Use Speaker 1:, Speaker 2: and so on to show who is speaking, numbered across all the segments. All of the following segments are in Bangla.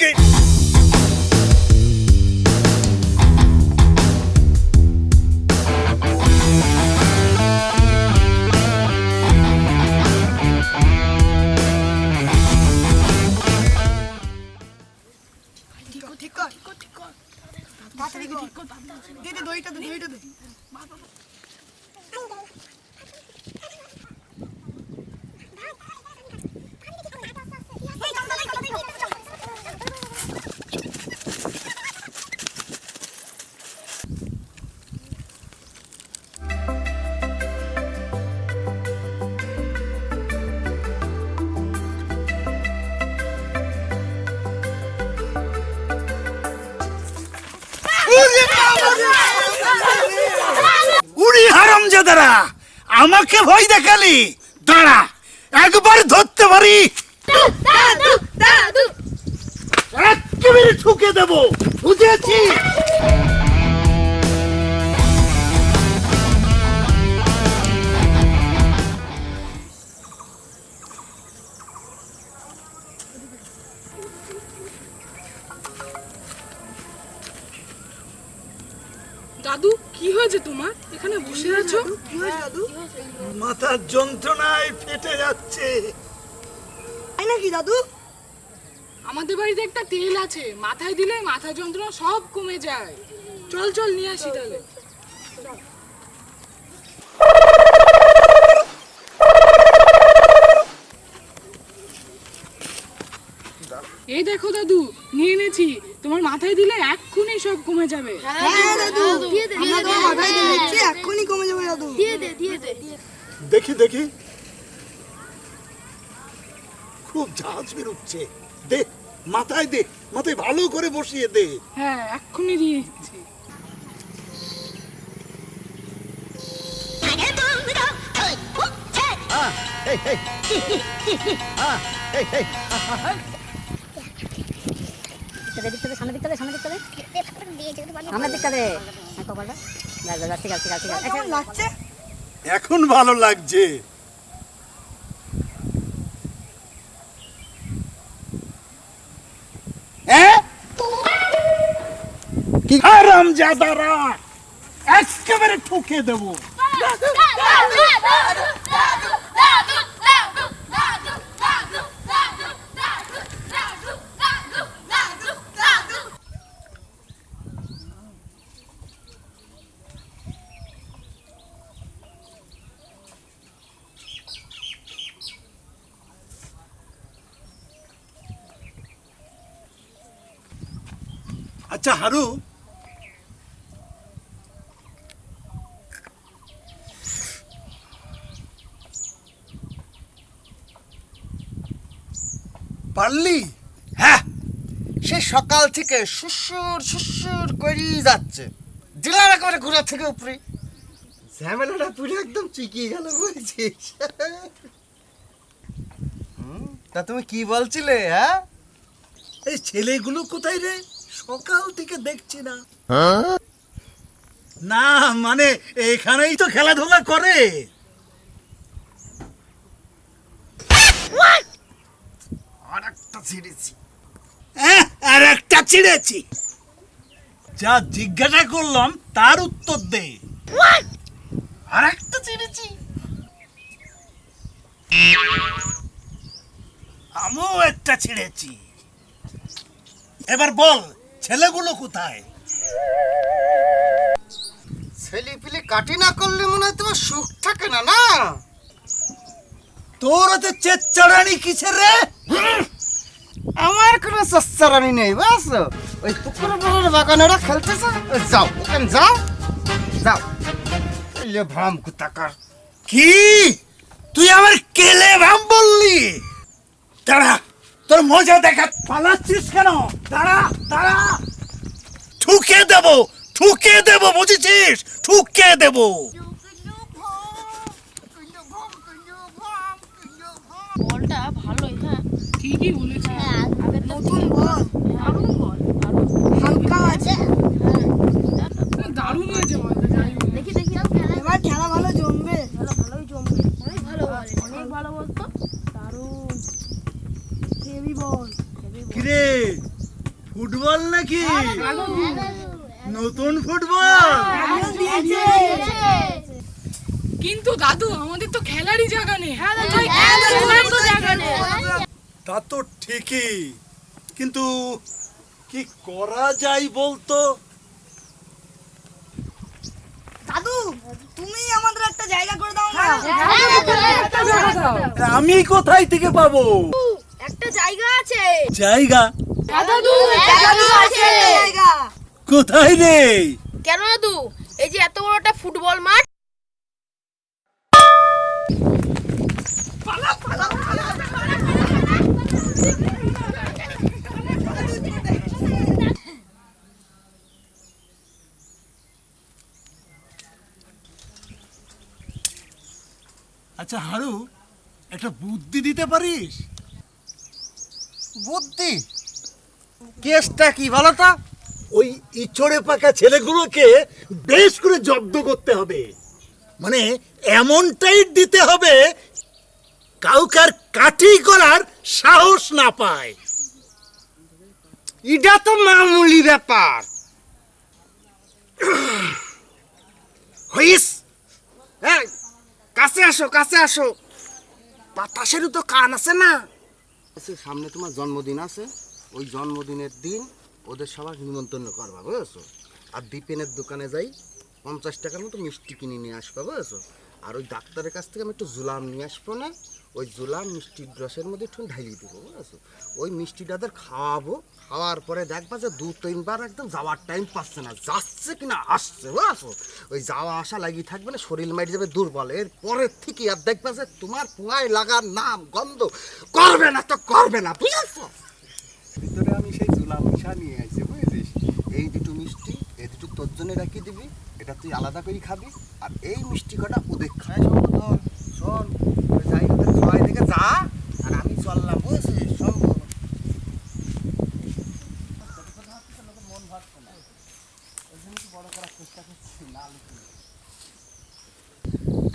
Speaker 1: আমাকে। উড়ি হারামজাদারা, আমাকে ভয় দেখালি? দাঁড়া, একবার ধরতে পারি একেবারে ঠুকে দেব, বুঝেছি?
Speaker 2: দাদু, কি হয়েছে তোমার? এখানে বসে আছো?
Speaker 1: মাথার যন্ত্রণায় ফেটে যাচ্ছে।
Speaker 3: তাই নাকি দাদু?
Speaker 2: আমাদের বাড়িতে একটা তেল আছে, মাথায় দিলে মাথা যন্ত্রণা সব কমে যায়। চল চল নিয়ে আসি তাহলে। এই দেখো দাদু, নিয়ে এনেছি। তোমার মাথায় দিলে এক্ষুনি সব কমে যাবে।
Speaker 3: হ্যাঁ দাদু, আমরা তো মাথায় দিচ্ছি, এক্ষুনি কমে যাবে দাদু।
Speaker 1: দেখি দেখি, খুব ঝাঁজ বেরোচ্ছে। দে, মাথায় দে, মাথায় ভালো করে বসিয়ে দে।
Speaker 2: হ্যাঁ, এক্ষুনি দিয়ে দিচ্ছি।
Speaker 1: এখন ভালো লাগছে। হারামজাদারা, একেবারে ঠুকে দেবো। আচ্ছা হারু, পারলি?
Speaker 4: হ্যাঁ, সে সকাল থেকে সুসুর সুসুর করেই যাচ্ছে, দিলাম একেবারে ঘোরা থেকে উপরে। ঝামেলাটা পুরো একদম চিকিয়ে গেল, বুঝছিস? তা তুমি কি বলছিলে? হ্যাঁ,
Speaker 1: এই ছেলেগুলো কোথায় রে? সকাল থেকে দেখছি না। না মানে এখানেই তো খেলাধুলা করে।
Speaker 4: আর একটা ছিঁড়েছি।
Speaker 1: আর একটা ছিঁড়েছি। যা জিজ্ঞাসা করলাম তার উত্তর দে।
Speaker 4: আর একটা ছিঁড়েছি।
Speaker 1: আমিও একটা ছিঁড়েছি। এবার বল, ছেলেগুলো কোথায়?
Speaker 4: ছেলে পিলে কাটি না করলে মনে হয় তোমার সুখ থাকে না। না,
Speaker 1: তোর তো চেচ্চারানি কিসের রে?
Speaker 4: আমার কোনো সচ্চারানি নেই, বাস ওই পুকুর বড় বাগানেরা খেলতেছে। যাও ওখানে, যাও যাও। ভাম কুতাকার।
Speaker 1: কি তুই আমার কেলে ভাম বললি? দাঁড়া, তোর মজা দেখা। পালাচ্ছিস কেন? দাঁড়া দাঁড়া, ঠুকে দেবো, ঠুকে দেবো, বুঝেছিস? ঠুকে দেবো।
Speaker 5: বলটা ভালোই। হ্যাঁ,
Speaker 2: ঠিকই বলেছি।
Speaker 5: আগের
Speaker 3: নতুন বল,
Speaker 5: দারুণ বল,
Speaker 3: হালকা আছে।
Speaker 2: দারুণ হয়েছে বলটা, যাই হোক।
Speaker 5: দেখি দেখি খেলা
Speaker 3: এবার খেলা ভালো জমবে।
Speaker 5: ভালোই জমবে। অনেক ভালো বল, অনেক ভালো বল তো। দারুণ
Speaker 3: হেভি বল।
Speaker 1: কিরে, নাকি নতুন ফুটবল?
Speaker 2: কিন্তু দাদু আমাদের তো খেলারই জায়গা নেই।
Speaker 1: তা তো ঠিকই, কিন্তু কি করা যায় বলতো?
Speaker 3: দাদু তুমি আমাদের একটা জায়গা করে দাও না।
Speaker 1: আমি কোথায় থেকে পাবো
Speaker 5: একটা জায়গা আছে
Speaker 1: জায়গা?
Speaker 5: দাদু আছে
Speaker 3: জায়গা
Speaker 1: কোথায় রে?
Speaker 5: কেন দাদু এই যে এত বড় একটা ফুটবল মাঠ
Speaker 1: আচ্ছা হারু, একটা বুদ্ধি দিতে পারিস?
Speaker 4: বুদ্ধি? কেসটা কি বলো তো?
Speaker 1: ওই ইচড়ে পাকা ছেলেগুলোকে বেশ করে জব্দ করতে হবে, মানে এমন টাইট দিতে হবে কাউকার কাঠি করার সাহস না পায়।
Speaker 4: এটা তো মামুলি ব্যাপার। হইস, এই কাছে আসো, কাছে আসো। বাতাসেরও তো কান আছে না? সামনে তোমার জন্মদিন আছে, ওই জন্মদিনের দিন ওদের সবার নিমন্ত্রণ করবা, বুঝেছো? আর দীপেনের দোকানে যাই 50 টাকার মতো মিষ্টি কিনে নিয়ে আসবা, বুঝেছো? আর ওই ডাক্তারের কাছ থেকে আমি একটু জুলাম নিয়ে আসবো না, ওই জুলাম মিষ্টির রসের মধ্যে একটু ঢালিয়ে দেবো, বুঝেছো? ওই মিষ্টিটাদের খাওয়াবো, খাওয়ার পরে দেখবা যে 2-3 বার একদম যাওয়ার টাইম পাচ্ছে না, যাচ্ছে কিনা আসছে, বুঝেছো? ওই যাওয়া আসা লাগিয়ে থাকবে না, শরীর মাইট যাবে দুর্বল। এর পরের থেকে আর দেখবা যে তোমার পোঙায় লাগার নাম গন্ধ করবে না, তো করবে না, বুঝেছো? ভিতরে আমি সেই জুলা মিশা নিয়ে আসছি, বুঝেছিস? এই দুটো মিষ্টি, এই দুটো তোর জন্য রাখি দিবি, এটা তুই আলাদা করে খাবি। আর এই মিষ্টি কটা ওদের খায় শোন, শোন ওই যাই ওদের খাওয়াই থেকে যা, আর আমি চললাম, বুঝেছিস? শোন,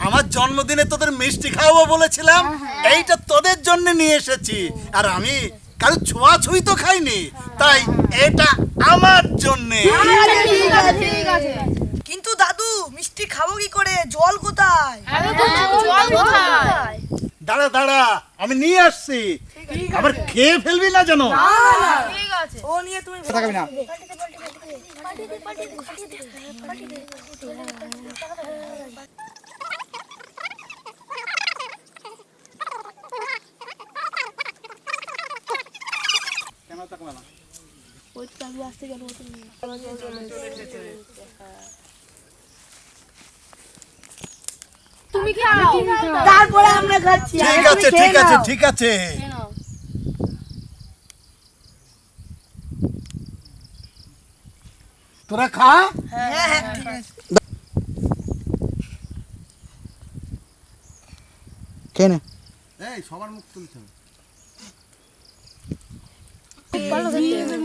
Speaker 1: আমার জন্মদিনে তোদের মিষ্টি খাওয়াবো বলেছিলাম, এইটা তোদের জন্য নিয়ে এসেছি। আর আমি কারো ছোঁয়াছুঁই তো খাইনি, তাই এটা আমার জন্যে।
Speaker 3: কিন্তু দাদু মিষ্টি খাবো কি করে? জল কোথায়?
Speaker 1: দাঁড়া দাঁড়া, আমি নিয়ে আসছি। আবার খেয়ে ফেলবি না যেন।
Speaker 3: ও নিয়ে তুমি
Speaker 4: থাকবি না।
Speaker 5: তুমি খাও
Speaker 3: তারপরে আমরা খাচ্ছি।
Speaker 1: ঠিক আছে ঠিক আছে ঠিক আছে। তোরা খা।
Speaker 3: হ্যাঁ হ্যাঁ ঠিক আছে।
Speaker 1: কেন
Speaker 4: এই সবার মুখ তুলছে।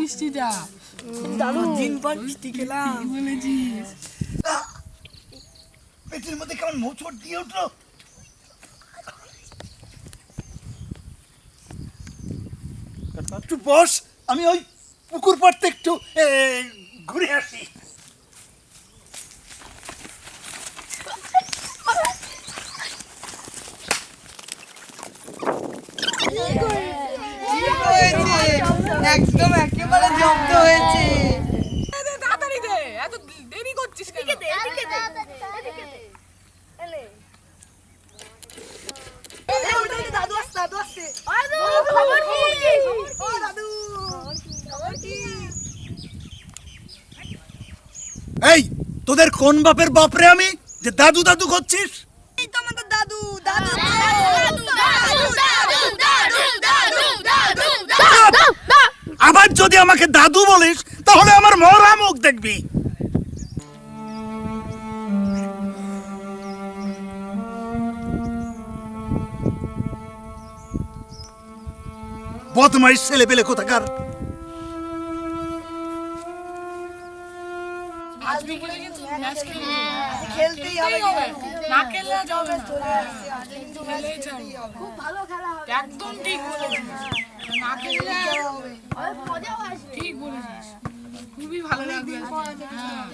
Speaker 2: মিষ্টিটা
Speaker 3: দিন পর মিষ্টি খেলাম।
Speaker 2: বলেছিস
Speaker 1: পেটের মধ্যে কেমন মোচড় দিয়ে উঠলো। একটু বস, আমি ওই পুকুর পাড়তে একটু ঘুরে আসি।
Speaker 3: একদম একেবারে জব্দ হয়েছে।
Speaker 2: তাড়াতাড়ি দে, এত দেরি করছিস কেন?
Speaker 3: দাদু আসছে, দাদু আসছে।
Speaker 5: খবর কি
Speaker 3: ও দাদু খবর কি?
Speaker 1: এই তোদের কোন বাপের বাপরে আমি যে দাদু দাদু করছিস?
Speaker 3: এই তো আমাদের দাদু। দাদু
Speaker 1: আবার যদি আমাকে দাদু বলিস তাহলে আমার মরা মুখ দেখবি। বদমাইশ ছেলে পেলে কোথাকার।
Speaker 2: আজ বিকেলে কিন্তু ম্যাচ খেলবো।
Speaker 3: খেলতেই হবে।
Speaker 2: না খেললে যাবে না।
Speaker 3: কিন্তু
Speaker 2: খেলেই ছাড়বো।
Speaker 5: খুব ভালো খেলা হবে
Speaker 2: একদম ঠিক বলেছিস। না খেললে
Speaker 5: মজাও আসবে
Speaker 2: ঠিক বলেছিস। খুবই ভালো লাগবে হ্যাঁ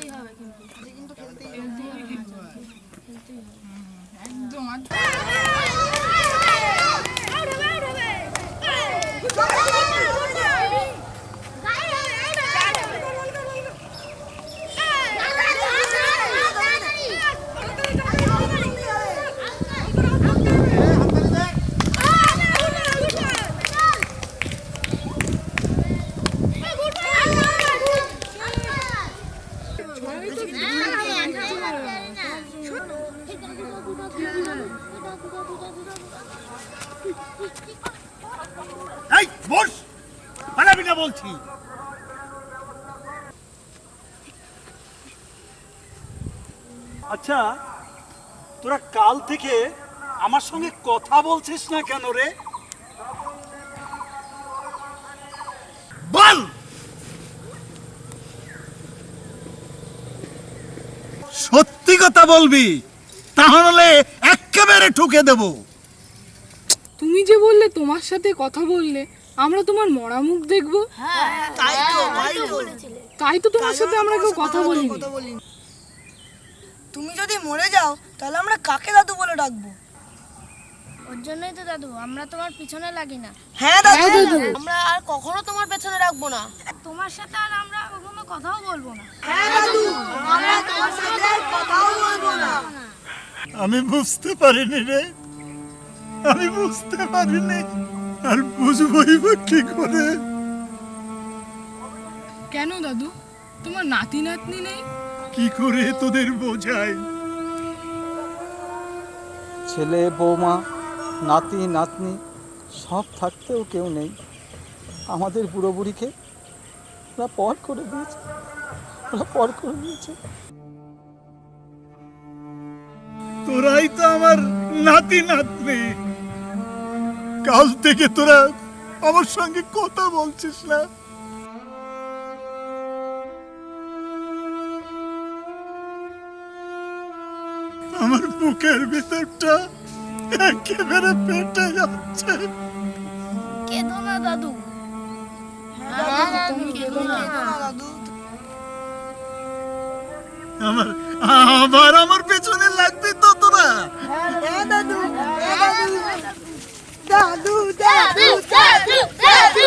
Speaker 2: একদম
Speaker 1: এই বস, পালাবি না বলছি। আচ্ছা, তোরা কাল থেকে আমার সঙ্গে কথা বলছিস না কেন রে? বল। সত্যি কথা বলবি, তাহলে একেবারে ঠুকে দেব।
Speaker 2: তুমি যে বললে তোমার সাথে কথা বললে আমরা তোমার মরা মুখ দেখবো, তাই তো তোমার সাথে আমরা কেউ কথা বলিনি।
Speaker 3: তুমি যদি মরে যাও তাহলে আমরা কাকে দাদু বলে ডাকবো?
Speaker 6: ওর জন্যই তো দাদু আমরা তোমার পিছনে লাগি না।
Speaker 3: হ্যাঁ দাদু,
Speaker 5: আমরা আর কখনো তোমার পেছনে রাখবো না।
Speaker 6: তোমার সাথে আর আমরা কখনো কথাও বলবো না।
Speaker 3: হ্যাঁ দাদু, আমরা তোমার সাথে আর কথাও বলবো না।
Speaker 1: আমি বুঝতে পারিনি রে, আমি বুঝতে পারিনি, আর বুঝবই বা কি করে?
Speaker 2: কেন দাদু, তোমার নাতি নাতনি নেই?
Speaker 1: কি করে তোদের বোঝাই?
Speaker 7: ছেলে বৌমা নাতি নাতনি সব থাকতেও কেউ নেই। আমাদের বুড়ো বুড়িকে ওরা পর করে দিয়েছে, ওরা পর করে দিয়েছে।
Speaker 1: তোরাই তো আমার নাতি নাতনি, কাল থেকে তোরা আমার সঙ্গে কথা বলছিস না। আমার বুকের ভিতরটা একেবারে পেটে যাচ্ছে।
Speaker 6: কেঁদো না দাদু।
Speaker 1: আমার আবার আমার পেছনে লাগবে তো তোরা?
Speaker 3: হ্যাঁ দাদু, হ্যাঁ দাদু, দাদু, দাদু,
Speaker 5: দাদু দাদু দাদু দাদু